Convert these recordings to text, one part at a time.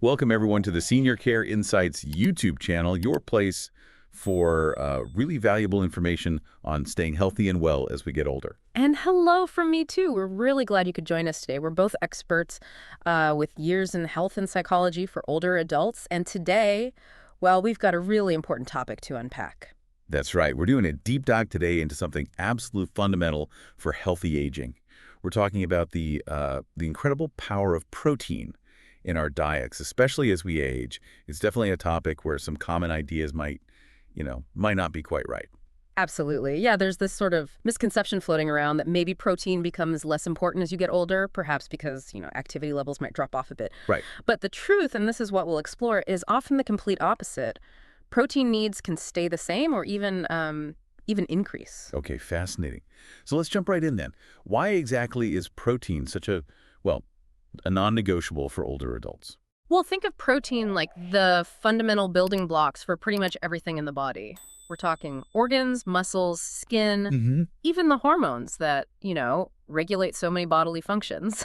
Welcome, everyone, to the Senior Care Insights YouTube channel, your place for really valuable information on staying healthy and well as we get older. And hello from me, too. We're really glad you could join us today. We're both experts with years in health and psychology for older adults. And today, well, we've got a really important topic to unpack. That's right. We're doing a deep dive today into something absolute fundamental for healthy aging. We're talking about the incredible power of protein in our diets, especially as we age. It's definitely a topic where some common ideas might not be quite right. Absolutely. Yeah, there's this sort of misconception floating around that maybe protein becomes less important as you get older, perhaps because, activity levels might drop off a bit. Right. But the truth, and this is what we'll explore, is often the complete opposite. Protein needs can stay the same or even increase. Okay, fascinating. So let's jump right in then. Why exactly is protein such a non-negotiable for older adults? Well, think of protein like the fundamental building blocks for pretty much everything in the body. We're talking organs, muscles, skin, Mm-hmm. even the hormones that, regulate so many bodily functions.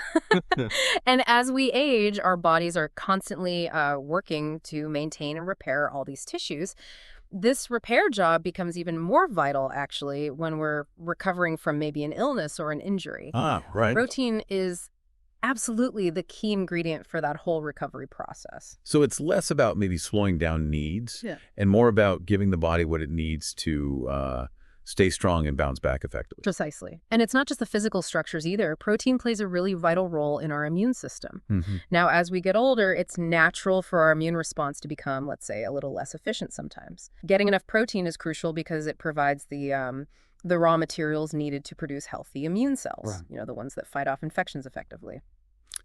And as we age, our bodies are constantly working to maintain and repair all these tissues. This repair job becomes even more vital, actually, when we're recovering from maybe an illness or an injury. Ah, right. Protein is absolutely the key ingredient for that whole recovery process. So it's less about maybe slowing down needs Yeah. and more about giving the body what it needs to stay strong and bounce back effectively. Precisely. And it's not just the physical structures either. Protein plays a really vital role in our immune system. Hmm. Now, as we get older, it's natural for our immune response to become, let's say, a little less efficient sometimes. Getting enough protein is crucial because it provides the raw materials needed to produce healthy immune cells, Right. the ones that fight off infections effectively.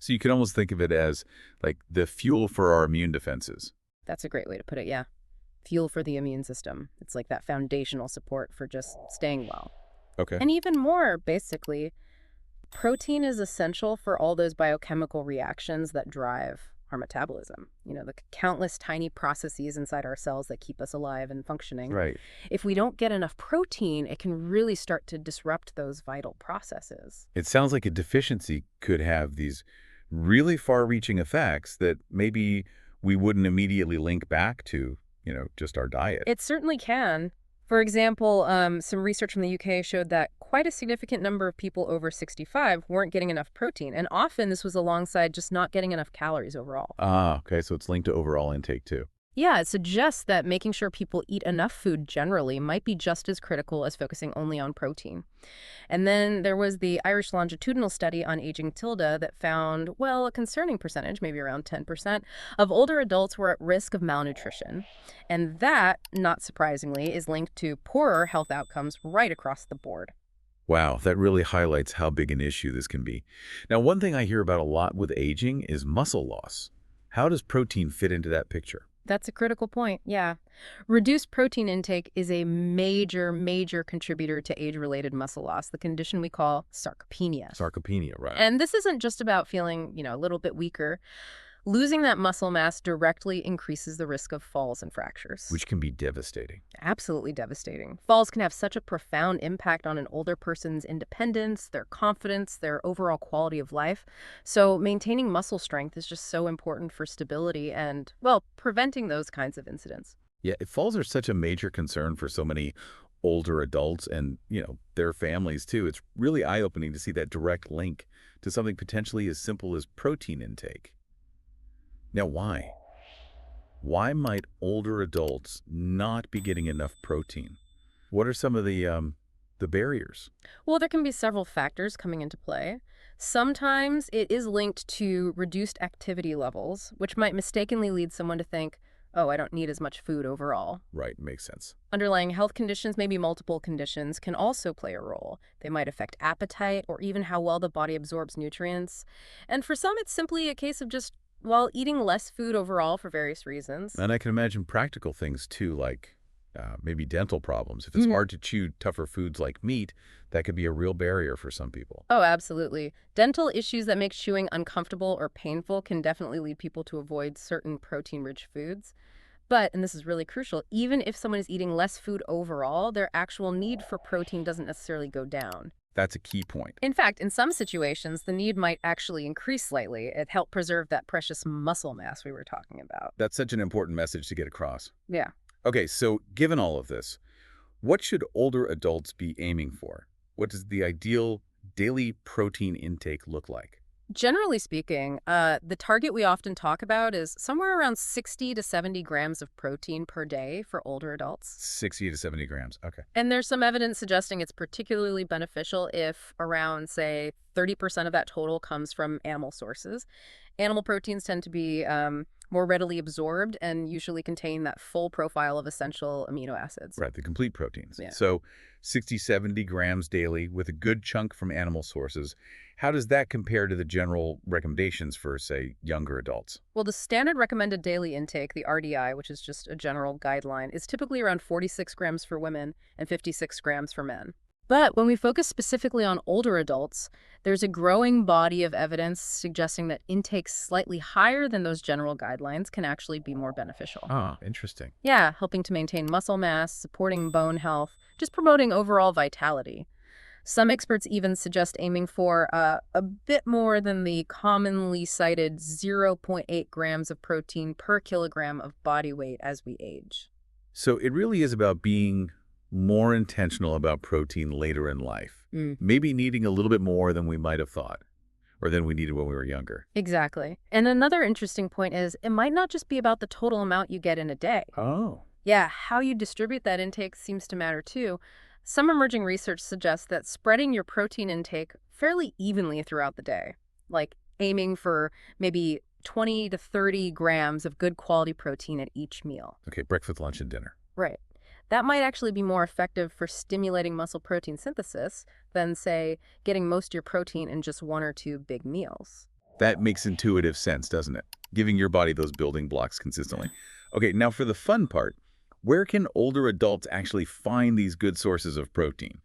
So you can almost think of it as like the fuel for our immune defenses. That's a great way to put it, yeah. Fuel for the immune system. It's like that foundational support for just staying well. Okay. And even more, basically, protein is essential for all those biochemical reactions that drive our metabolism. The countless tiny processes inside our cells that keep us alive and functioning. Right. If we don't get enough protein, it can really start to disrupt those vital processes. It sounds like a deficiency could have these really far-reaching effects that maybe we wouldn't immediately link back to, just our diet. It certainly can. For example, some research from the UK showed that quite a significant number of people over 65 weren't getting enough protein, and often this was alongside just not getting enough calories overall. Ah, okay. So it's linked to overall intake too. Yeah, it suggests that making sure people eat enough food generally might be just as critical as focusing only on protein. And then there was the Irish longitudinal study on aging tilde that found, well, a concerning percentage, maybe around 10%, of older adults were at risk of malnutrition. And that, not surprisingly, is linked to poorer health outcomes right across the board. Wow, that really highlights how big an issue this can be. Now, one thing I hear about a lot with aging is muscle loss. How does protein fit into that picture? That's a critical point, yeah. Reduced protein intake is a major, major contributor to age-related muscle loss, the condition we call sarcopenia. Sarcopenia, right. And this isn't just about feeling, a little bit weaker. Losing that muscle mass directly increases the risk of falls and fractures. Which can be devastating. Absolutely devastating. Falls can have such a profound impact on an older person's independence, their confidence, their overall quality of life. So maintaining muscle strength is just so important for stability and, well, preventing those kinds of incidents. Yeah, falls are such a major concern for so many older adults and, their families too. It's really eye-opening to see that direct link to something potentially as simple as protein intake. Now, why? Why might older adults not be getting enough protein? What are some of the barriers? Well, there can be several factors coming into play. Sometimes it is linked to reduced activity levels, which might mistakenly lead someone to think, oh, I don't need as much food overall. Right, makes sense. Underlying health conditions, maybe multiple conditions, can also play a role. They might affect appetite or even how well the body absorbs nutrients. And for some, it's simply a case of just, well, eating less food overall for various reasons. And I can imagine practical things too, like maybe dental problems. If it's hard to chew tougher foods like meat, that could be a real barrier for some people. Oh, absolutely. Dental issues that make chewing uncomfortable or painful can definitely lead people to avoid certain protein-rich foods. But, and this is really crucial, even if someone is eating less food overall, their actual need for protein doesn't necessarily go down. That's a key point. In fact, in some situations, the need might actually increase slightly. It helped preserve that precious muscle mass we were talking about. That's such an important message to get across. Yeah. Okay, so given all of this, what should older adults be aiming for? What does the ideal daily protein intake look like? Generally speaking, the target we often talk about is somewhere around 60 to 70 grams of protein per day for older adults. 60 to 70 grams. Okay. And there's some evidence suggesting it's particularly beneficial if around, say, 30% of that total comes from animal sources. Animal proteins tend to be more readily absorbed and usually contain that full profile of essential amino acids. Right, the complete proteins. Yeah. So 60, 70 grams daily with a good chunk from animal sources. How does that compare to the general recommendations for, say, younger adults? Well, the standard recommended daily intake, the RDI, which is just a general guideline, is typically around 46 grams for women and 56 grams for men. But when we focus specifically on older adults, there's a growing body of evidence suggesting that intakes slightly higher than those general guidelines can actually be more beneficial. Ah, interesting. Yeah, helping to maintain muscle mass, supporting bone health, just promoting overall vitality. Some experts even suggest aiming for a bit more than the commonly cited zero point 0.8 grams of protein per kilogram of body weight as we age. So it really is about being more intentional about protein later in life. Maybe needing a little bit more than we might have thought, or than we needed when we were younger. Exactly. And another interesting point is it might not just be about the total amount you get in a day. Oh. Yeah, how you distribute that intake seems to matter too. Some emerging research suggests that spreading your protein intake fairly evenly throughout the day, like aiming for maybe 20 to 30 grams of good quality protein at each meal. Okay, breakfast, lunch, and dinner. Right. That might actually be more effective for stimulating muscle protein synthesis than, say, getting most of your protein in just one or two big meals. That makes intuitive sense, doesn't it? Giving your body those building blocks consistently. Okay, now for the fun part, where can older adults actually find these good sources of protein?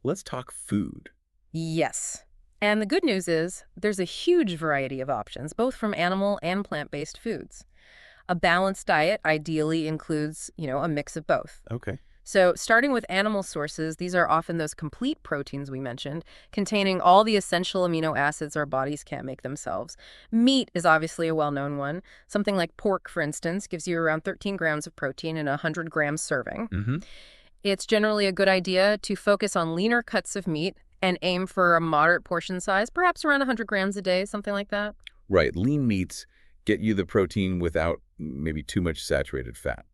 Let's talk food. Yes. And the good news is there's a huge variety of options, both from animal and plant-based foods. A balanced diet ideally includes, a mix of both. Okay. So starting with animal sources, these are often those complete proteins we mentioned, containing all the essential amino acids our bodies can't make themselves. Meat is obviously a well-known one. Something like pork, for instance, gives you around 13 grams of protein in a 100-gram serving. Mm-hmm. It's generally a good idea to focus on leaner cuts of meat and aim for a moderate portion size, perhaps around 100 grams a day, something like that. Right, lean meats get you the protein without maybe too much saturated fat.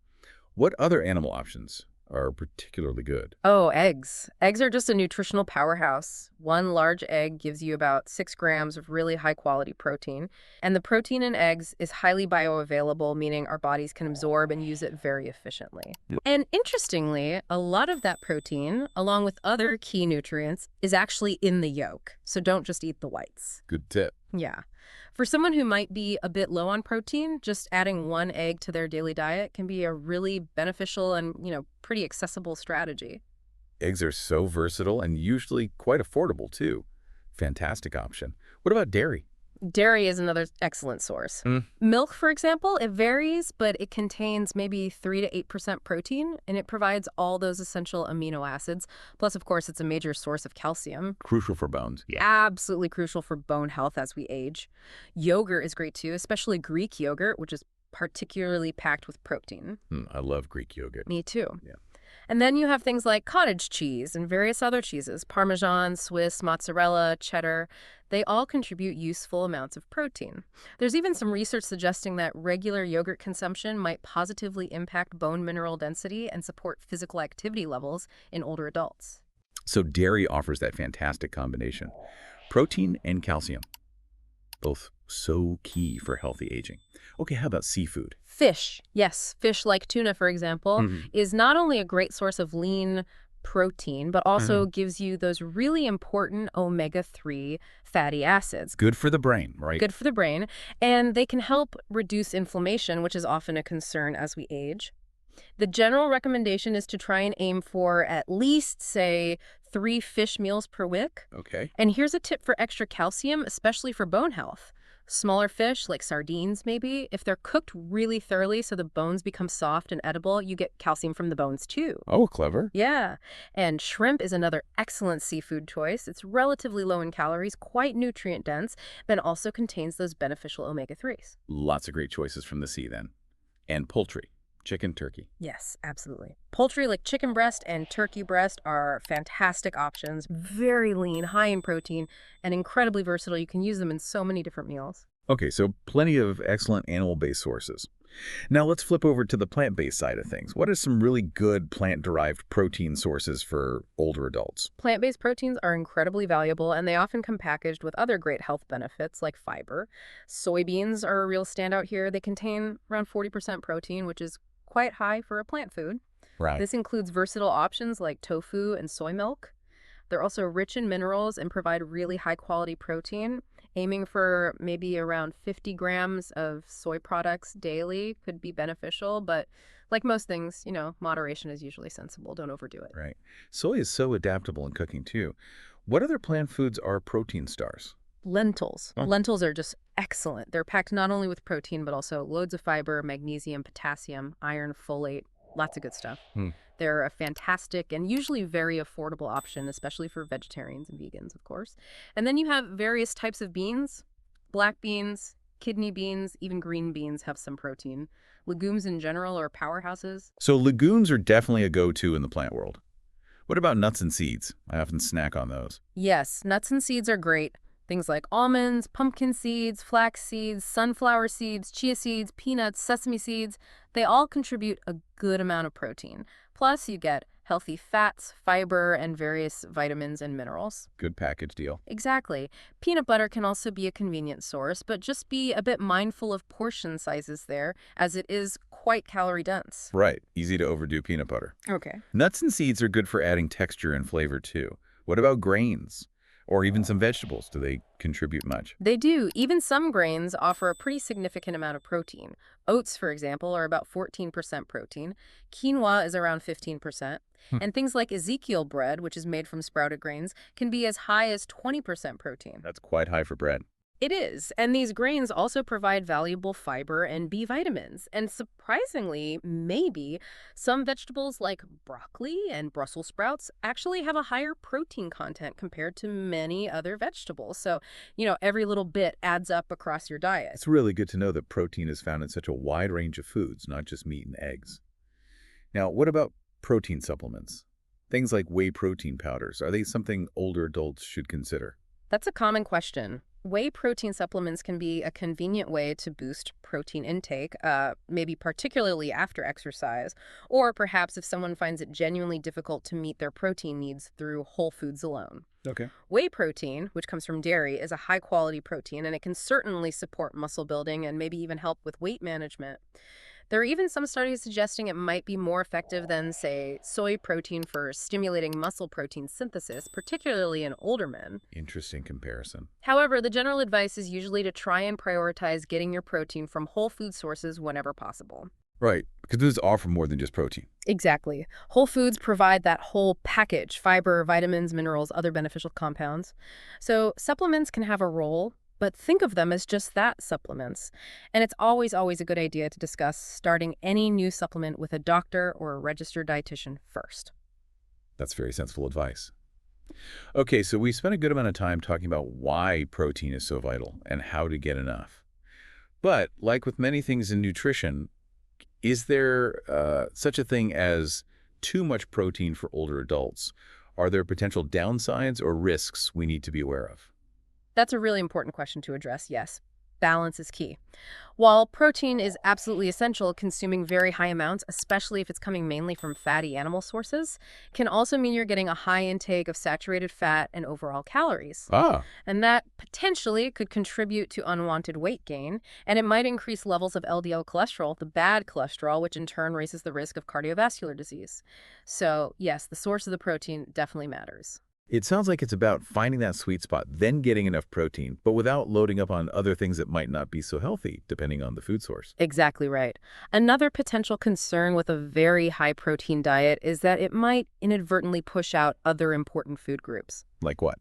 What other animal options are particularly good? Oh, eggs. Eggs are just a nutritional powerhouse. One large egg gives you about 6 grams of really high-quality protein. And the protein in eggs is highly bioavailable, meaning our bodies can absorb and use it very efficiently. And interestingly, a lot of that protein, along with other key nutrients, is actually in the yolk. So don't just eat the whites. Good tip. Yeah. For someone who might be a bit low on protein, just adding one egg to their daily diet can be a really beneficial and, pretty accessible strategy. Eggs are so versatile and usually quite affordable, too. Fantastic option. What about dairy? Dairy is another excellent source. Milk, for example, it varies, but it contains maybe 3 to 8% protein, and it provides all those essential amino acids. Plus, of course, it's a major source of calcium. Crucial for bones. Absolutely crucial for bone health as we age. Yogurt is great too, especially Greek yogurt, which is particularly packed with protein. I love Greek yogurt. Me too. Yeah. And then you have things like cottage cheese and various other cheeses, Parmesan, Swiss, mozzarella, cheddar. They all contribute useful amounts of protein. There's even some research suggesting that regular yogurt consumption might positively impact bone mineral density and support physical activity levels in older adults. So dairy offers that fantastic combination. Protein and calcium. Both so key for healthy aging. Okay, how about seafood? Fish. Yes, fish like tuna, for example, is not only a great source of lean protein, but also gives you those really important omega-3 fatty acids. Good for the brain, right? Good for the brain. And they can help reduce inflammation, which is often a concern as we age. The general recommendation is to try and aim for at least, say, 3 fish meals per week. Okay. And here's a tip for extra calcium, especially for bone health. Smaller fish, like sardines maybe, if they're cooked really thoroughly so the bones become soft and edible, you get calcium from the bones too. Oh, clever. Yeah, and shrimp is another excellent seafood choice. It's relatively low in calories, quite nutrient dense, but also contains those beneficial omega-3s. Lots of great choices from the sea then. And poultry, chicken, turkey. Yes, absolutely. Poultry like chicken breast and turkey breast are fantastic options. Very lean, high in protein, and incredibly versatile. You can use them in so many different meals. Okay, so plenty of excellent animal-based sources. Now let's flip over to the plant-based side of things. What are some really good plant-derived protein sources for older adults? Plant-based proteins are incredibly valuable, and they often come packaged with other great health benefits like fiber. Soybeans are a real standout here. They contain around 40% protein, which is quite high for a plant food. Right. This includes versatile options like tofu and soy milk. They're also rich in minerals and provide really high-quality protein. Aiming for maybe around 50 grams of soy products daily could be beneficial, but like most things, moderation is usually sensible. Don't overdo it. Right. Soy is so adaptable in cooking too. What other plant foods are protein stars? Lentils. Oh, Lentils are just excellent. They're packed not only with protein, but also loads of fiber, magnesium, potassium, iron, folate, lots of good stuff. hmm. They're a fantastic and usually very affordable option, especially for vegetarians and vegans, of course. And then you have various types of beans. Black beans, kidney beans, even green beans have some protein. Legumes in general are powerhouses. So legumes are definitely a go-to in the plant world. What about nuts and seeds? I often snack on those. Yes, nuts and seeds are great. Things like almonds, pumpkin seeds, flax seeds, sunflower seeds, chia seeds, peanuts, sesame seeds, they all contribute a good amount of protein. Plus, you get healthy fats, fiber, and various vitamins and minerals. Good package deal. Exactly. Peanut butter can also be a convenient source, but just be a bit mindful of portion sizes there, as it is quite calorie dense. Right. Easy to overdo peanut butter. Okay. Nuts and seeds are good for adding texture and flavor too. What about grains? Or even some vegetables? Do they contribute much? They do. Even some grains offer a pretty significant amount of protein. Oats, for example, are about 14% protein. Quinoa is around 15%. Hmm. And things like Ezekiel bread, which is made from sprouted grains, can be as high as 20% protein. That's quite high for bread. It is, and these grains also provide valuable fiber and B vitamins. And surprisingly, maybe some vegetables like broccoli and Brussels sprouts actually have a higher protein content compared to many other vegetables. So, every little bit adds up across your diet. It's really good to know that protein is found in such a wide range of foods, not just meat and eggs. Now, what about protein supplements? Things like whey protein powders, are they something older adults should consider? That's a common question. Whey protein supplements can be a convenient way to boost protein intake, maybe particularly after exercise, or perhaps if someone finds it genuinely difficult to meet their protein needs through whole foods alone. Okay. Whey protein, which comes from dairy, is a high-quality protein, and it can certainly support muscle building and maybe even help with weight management. There are even some studies suggesting it might be more effective than, say, soy protein for stimulating muscle protein synthesis, particularly in older men. Interesting comparison. However, the general advice is usually to try and prioritize getting your protein from whole food sources whenever possible. Right, because those offer more than just protein. Exactly. Whole foods provide that whole package: fiber, vitamins, minerals, other beneficial compounds. So supplements can have a role, but think of them as just that, supplements. And it's always a good idea to discuss starting any new supplement with a doctor or a registered dietitian first. That's very sensible advice. Okay, so we spent a good amount of time talking about why protein is so vital and how to get enough. But like with many things in nutrition, is there such a thing as too much protein for older adults? Are there potential downsides or risks we need to be aware of? That's a really important question to address, yes. Balance is key. While protein is absolutely essential, consuming very high amounts, especially if it's coming mainly from fatty animal sources, can also mean you're getting a high intake of saturated fat and overall calories. Ah, And that potentially could contribute to unwanted weight gain, and it might increase levels of LDL cholesterol, the bad cholesterol, which in turn raises the risk of cardiovascular disease. So, yes, the source of the protein definitely matters. it sounds like it's about finding that sweet spot, then getting enough protein, but without loading up on other things that might not be so healthy, depending on the food source. Exactly right. Another potential concern with a very high protein diet is that it might inadvertently push out other important food groups. Like what?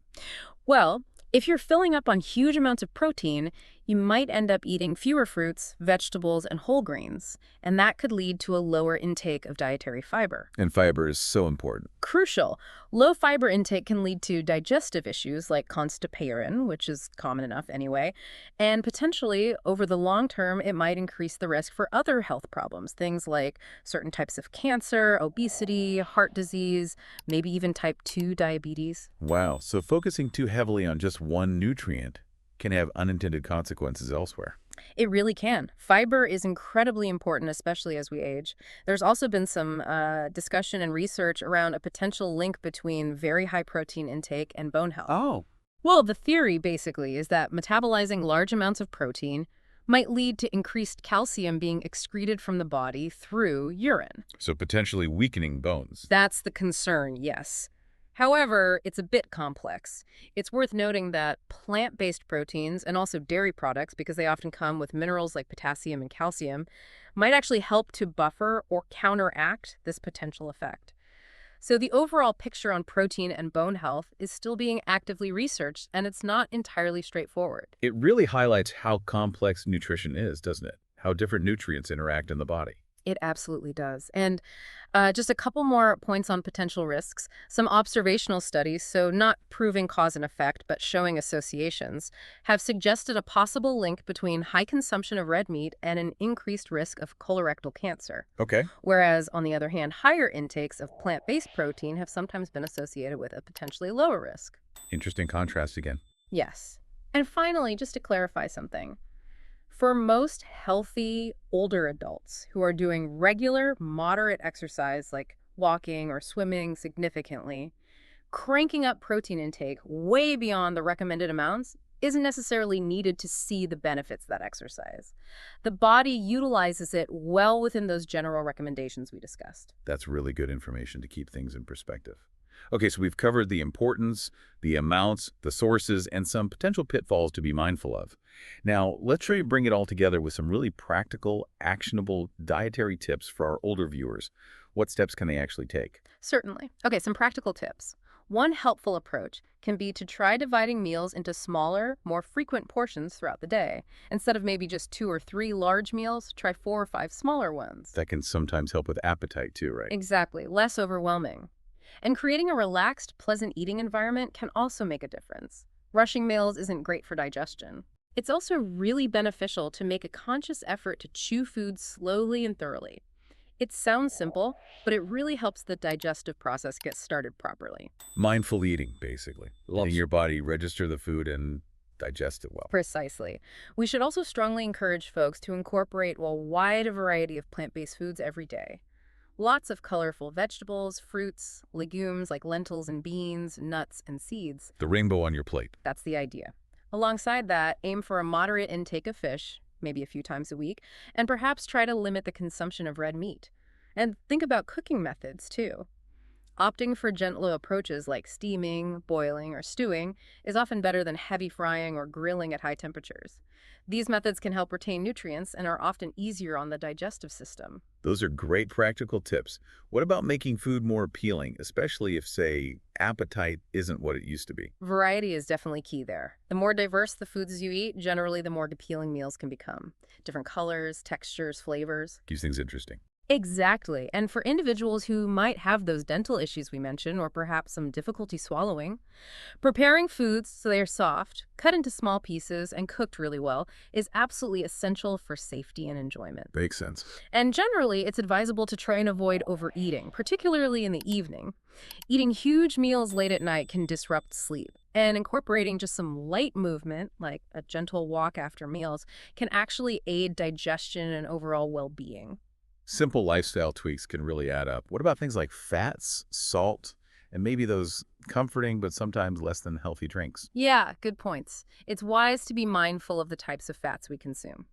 Well, if you're filling up on huge amounts of protein, You might end up eating fewer fruits, vegetables, and whole grains, and that could lead to a lower intake of dietary fiber. And fiber is so important. Crucial. Low fiber intake can lead to digestive issues like constipation, which is common enough anyway, and potentially, over the long term, it might increase the risk for other health problems, things like certain types of cancer, obesity, heart disease, maybe even type 2 diabetes. Wow, so focusing too heavily on just one nutrient can have unintended consequences elsewhere. It really can. Fiber is incredibly important, especially as we age. There's also been some discussion and research around a potential link between very high protein intake and bone health. Oh, Well, the theory basically is that metabolizing large amounts of protein might lead to increased calcium being excreted from the body through urine. so potentially weakening bones. That's the concern, yes. However, it's a bit complex. It's worth noting that plant-based proteins and also dairy products, because they often come with minerals like potassium and calcium, might actually help to buffer or counteract this potential effect. So the overall picture on protein and bone health is still being actively researched, and it's not entirely straightforward. It really highlights how complex nutrition is, doesn't it? How different nutrients interact in the body. It absolutely does. And just a couple more points on potential risks. Some observational studies, so not proving cause and effect, but showing associations, have suggested a possible link between high consumption of red meat and an increased risk of colorectal cancer. Okay. Whereas, on the other hand, higher intakes of plant-based protein have sometimes been associated with a potentially lower risk. Interesting contrast again. Yes. And finally, just to clarify something. For most healthy older adults who are doing regular, moderate exercise like walking or swimming significantly, cranking up protein intake way beyond the recommended amounts isn't necessarily needed to see the benefits of that exercise. The body utilizes it well within those general recommendations we discussed. That's really good information to keep things in perspective. Okay, so we've covered the importance, the amounts, the sources, and some potential pitfalls to be mindful of. Now, let's try to bring it all together with some really practical, actionable dietary tips for our older viewers. What steps can they actually take? Certainly. Okay, some practical tips. One helpful approach can be to try dividing meals into smaller, more frequent portions throughout the day. Instead of maybe just 2 or 3 large meals, try 4 or 5 smaller ones. That can sometimes help with appetite too, right? Exactly, less overwhelming. And creating a relaxed, pleasant eating environment can also make a difference. Rushing meals isn't great for digestion. It's also really beneficial to make a conscious effort to chew food slowly and thoroughly. It sounds simple, but it really helps the digestive process get started properly. Mindful eating, basically. Letting Lots. your body register the food and digest it well. Precisely. We should also strongly encourage folks to incorporate a wide variety of plant-based foods every day. Lots of colorful vegetables, fruits, legumes like lentils and beans, nuts and seeds. The rainbow on your plate. That's the idea. Alongside that, aim for a moderate intake of fish, maybe a few times a week, and perhaps try to limit the consumption of red meat. And think about cooking methods, too. Opting for gentler approaches like steaming, boiling, or stewing is often better than heavy frying or grilling at high temperatures. These methods can help retain nutrients and are often easier on the digestive system. Those are great practical tips. What about making food more appealing, especially if, say, appetite isn't what it used to be? Variety is definitely key there. The more diverse the foods you eat, generally the more appealing meals can become. Different colors, textures, flavors. Keeps things interesting. Exactly. And for individuals who might have those dental issues we mentioned, or perhaps some difficulty swallowing, preparing foods so they are soft, cut into small pieces, and cooked really well is absolutely essential for safety and enjoyment. Makes sense. And generally, it's advisable to try and avoid overeating, particularly in the evening. Eating huge meals late at night can disrupt sleep, and incorporating just some light movement, like a gentle walk after meals, can actually aid digestion and overall well-being. Simple lifestyle tweaks can really add up. What about things like fats, salt, and maybe those comforting but sometimes less than healthy drinks? Yeah, good points. It's wise to be mindful of the types of fats we consume.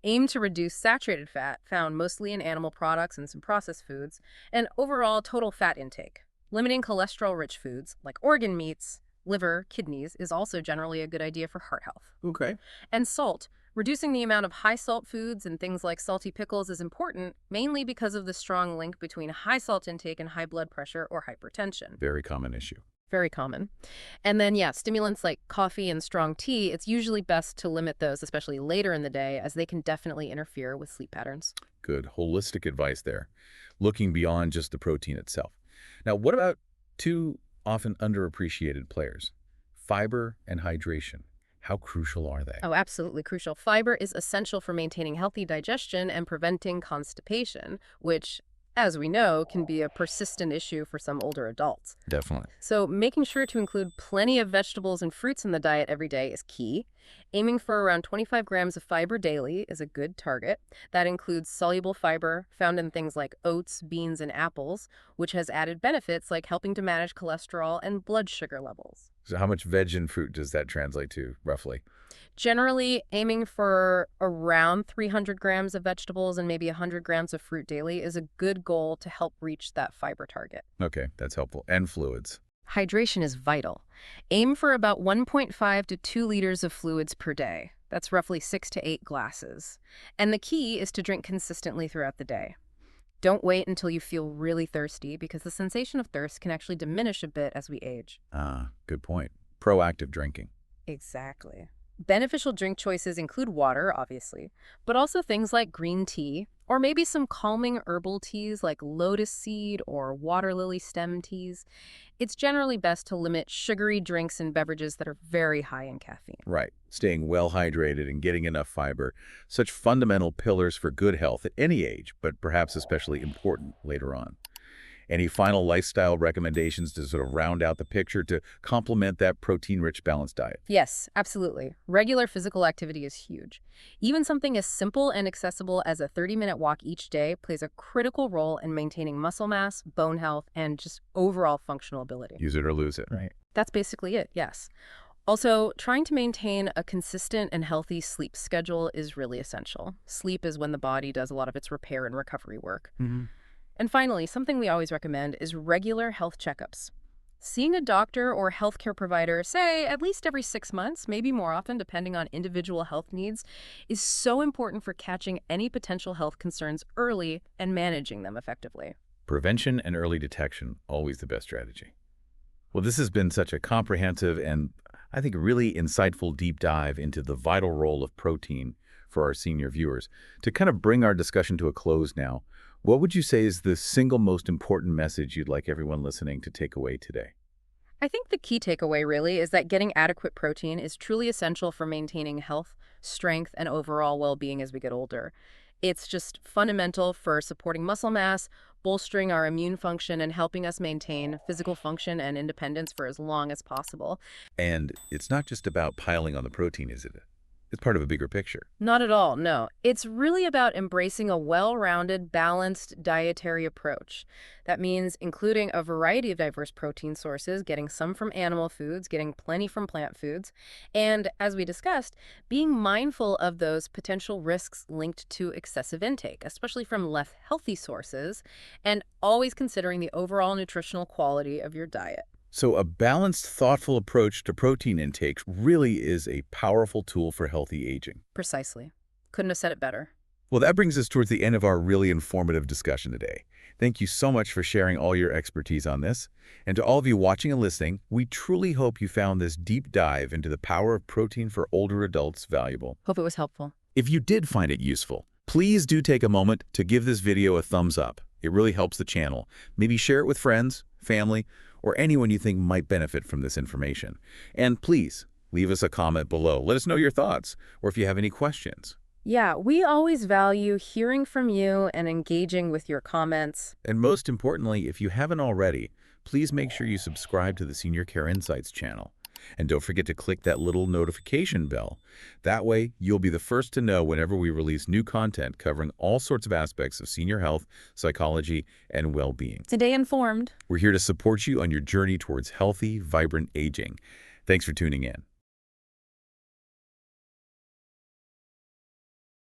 Aim to reduce saturated fat, found mostly in animal products and some processed foods, and overall total fat intake. Limiting cholesterol-rich foods, like organ meats, liver, kidneys, is also generally a good idea for heart health. Okay. And salt. Reducing the amount of high-salt foods and things like salty pickles is important, mainly because of the strong link between high salt intake and high blood pressure or hypertension. Very common issue. Very common. And then, yeah, stimulants like coffee and strong tea, it's usually best to limit those, especially later in the day, as they can definitely interfere with sleep patterns. Good holistic advice there, looking beyond just the protein itself. Now, what about two often underappreciated players? Fiber and hydration. How crucial are they? Oh, absolutely crucial. Fiber is essential for maintaining healthy digestion and preventing constipation, which, as we know, can be a persistent issue for some older adults. Definitely. So making sure to include plenty of vegetables and fruits in the diet every day is key. Aiming for around 25 grams of fiber daily is a good target. That includes soluble fiber found in things like oats, beans, and apples, which has added benefits like helping to manage cholesterol and blood sugar levels. So how much veg and fruit does that translate to, roughly? Generally, aiming for around 300 grams of vegetables and maybe 100 grams of fruit daily is a good goal to help reach that fiber target. Okay, that's helpful. And fluids. Hydration is vital. Aim for about 1.5 to 2 liters of fluids per day. That's roughly 6 to 8 glasses. And the key is to drink consistently throughout the day. Don't wait until you feel really thirsty because the sensation of thirst can actually diminish a bit as we age. Ah, good point. Proactive drinking. Exactly. Beneficial drink choices include water, obviously, but also things like green tea, or maybe some calming herbal teas like lotus seed or water lily stem teas. It's generally best to limit sugary drinks and beverages that are very high in caffeine. Right. Staying well hydrated and getting enough fiber. Such fundamental pillars for good health at any age, but perhaps especially important later on. Any final lifestyle recommendations to sort of round out the picture to complement that protein-rich balanced diet? Yes, absolutely. Regular physical activity is huge. Even something as simple and accessible as a 30-minute walk each day plays a critical role in maintaining muscle mass, bone health, and just overall functional ability. Use it or lose it. Right. That's basically it, yes. Also, trying to maintain a consistent and healthy sleep schedule is really essential. Sleep is when the body does a lot of its repair and recovery work. And finally, something we always recommend is regular health checkups. Seeing a doctor or healthcare provider, say, at least every 6 months, maybe more often depending on individual health needs, is so important for catching any potential health concerns early and managing them effectively. Prevention and early detection, always the best strategy. Well, this has been such a comprehensive and, I think, really insightful deep dive into the vital role of protein for our senior viewers. To kind of bring our discussion to a close now, what would you say is the single most important message you'd like everyone listening to take away today? I think the key takeaway really is that getting adequate protein is truly essential for maintaining health, strength, and overall well-being as we get older. It's just fundamental for supporting muscle mass, bolstering our immune function, and helping us maintain physical function and independence for as long as possible. And it's not just about piling on the protein, is it? It's part of a bigger picture. Not at all, no. It's really about embracing a well-rounded, balanced dietary approach. That means including a variety of diverse protein sources, getting some from animal foods, getting plenty from plant foods, and, as we discussed, being mindful of those potential risks linked to excessive intake, especially from less healthy sources, and always considering the overall nutritional quality of your diet. So a balanced, thoughtful approach to protein intake really is a powerful tool for healthy aging. Precisely. Couldn't have said it better. Well, that brings us towards the end of our really informative discussion today. Thank you so much for sharing all your expertise on this. And to all of you watching and listening, we truly hope you found this deep dive into the power of protein for older adults valuable. Hope it was helpful. If you did find it useful, please do take a moment to give this video a thumbs up. It really helps the channel. Maybe share it with friends, family, or anyone you think might benefit from this information. And please, leave us a comment below. Let us know your thoughts, or if you have any questions. Yeah, we always value hearing from you and engaging with your comments. And most importantly, if you haven't already, please make sure you subscribe to the Senior Care Insights channel. And don't forget to click that little notification bell. That way, you'll be the first to know whenever we release new content covering all sorts of aspects of senior health, psychology, and well-being. Stay informed. We're here to support you on your journey towards healthy, vibrant aging. Thanks for tuning in.